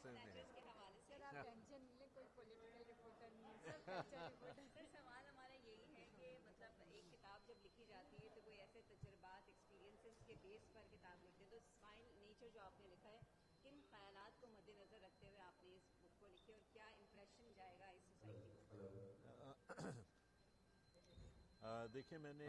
गुस्से में है। के हवाले से सर आप टेंशन नहीं लें, कोई पॉलिटिकल रिपोर्टर नहीं है सर, कल्चर रिपोर्टर। सर सवाल हमारा यही है कि मतलब एक किताब जब लिखी जाती है तो कोई ऐसे तजुर्बात एक्सपीरियंसेस के बेस पर किताब लिखते हैं, तो स्माइल नेचर जो आपने लिखा है, किन ख्यालात को मद्देनजर रखते हुए आपने इस बुक को लिखी और क्या इम्प्रेशन जाएगा इस सोसाइटी को? देखिए मैंने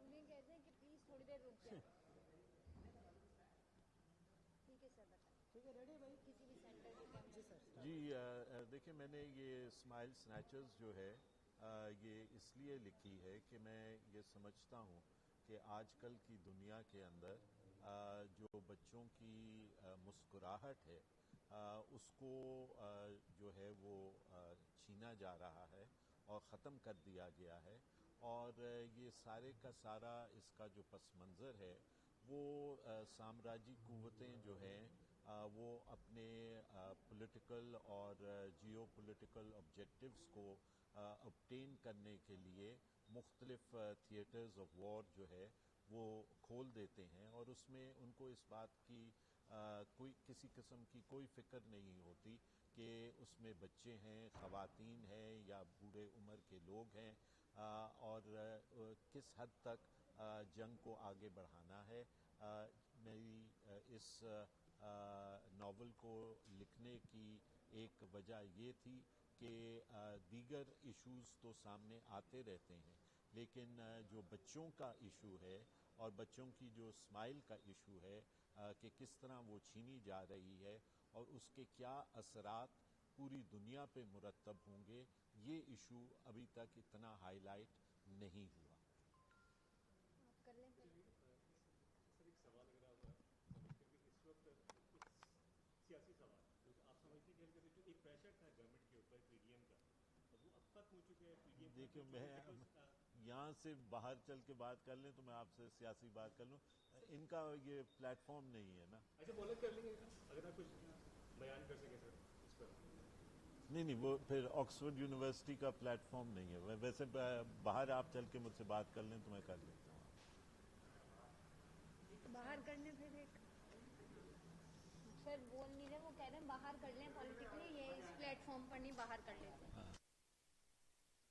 उन्हें कहते हैं कि प्लीज थोड़ी देर रुक जाए। ठीक है सर, बताएं। ठीक है, रेडी भाई? किसी भी सेंटर के कैमरे। जी सर। जी देखिए मैंने ये स्माइल स्नैचर्स जो है ये इसलिए लिखी है कि मैं ये समझता हूँ कि आजकल की दुनिया के अंदर जो बच्चों की मुस्कुराहट है उसको जो है वो छीना जा रहा है और ख़त्म कर दिया गया है। और ये सारे का सारा इसका जो पस मंज़र है वो साम्राज्यिक कुव्वतें जो हैं वो अपने पॉलिटिकल और जियो पॉलिटिकल ऑब्जेक्टिव्स को ऑब्टेन करने के लिए मुख्तलिफ थिएटर्स ऑफ वॉर जो है वो खोल देते हैं और उसमें उनको इस बात की कोई किसी किस्म की कोई फिक्र नहीं होती कि उसमें बच्चे हैं, ख़वातीन हैं या बूढ़े उम्र के लोग हैं और किस हद तक जंग को आगे बढ़ाना है। मेरी इस नावल को लिखने की एक वजह ये थी कि दीगर इश्यूज़ तो सामने आते रहते हैं, लेकिन जो बच्चों का इशू है और बच्चों की जो स्माइल का इशू है कि किस तरह वो छीनी जा रही है और उसके क्या असरात पूरी दुनिया पे मुरतब होंगे, ये इशू अभी तक इतना हाईलाइट नहीं हुआ। आप कर लें पहले। सर एक सवाल अगर आप समझते हैं कि इस वक्त एक सियासी सवाल जो आप समझती हैं कि जो एक प्रेशर था गवर्नमेंट के ऊपर पीडीएम का, वो अब खत्म हो चुके हैं। पीडीएम देखिए मैं यहाँ से बाहर चल के बात कर लें तो मैं आपसे सियासी बात कर लूँ, इनका ये प्लेटफॉर्म नहीं है ना। अच्छा बोलत कर लेंगे अगर आप कुछ बयान कर सकें सर इस पर। नहीं वो फिर ऑक्सफोर्ड यूनिवर्सिटी का प्लेटफॉर्म नहीं है। वैसे बाहर आप चल के मुझसे बात कर लें तो मैं कर लेता हूँ। बाहर करने फिर एक सर बोल नहीं रहे, वो कह रहे हैं बाहर कर लें पॉलिटिकली, ये इस प्लेटफॉर्म पर नहीं, बाहर कर लेते हैं।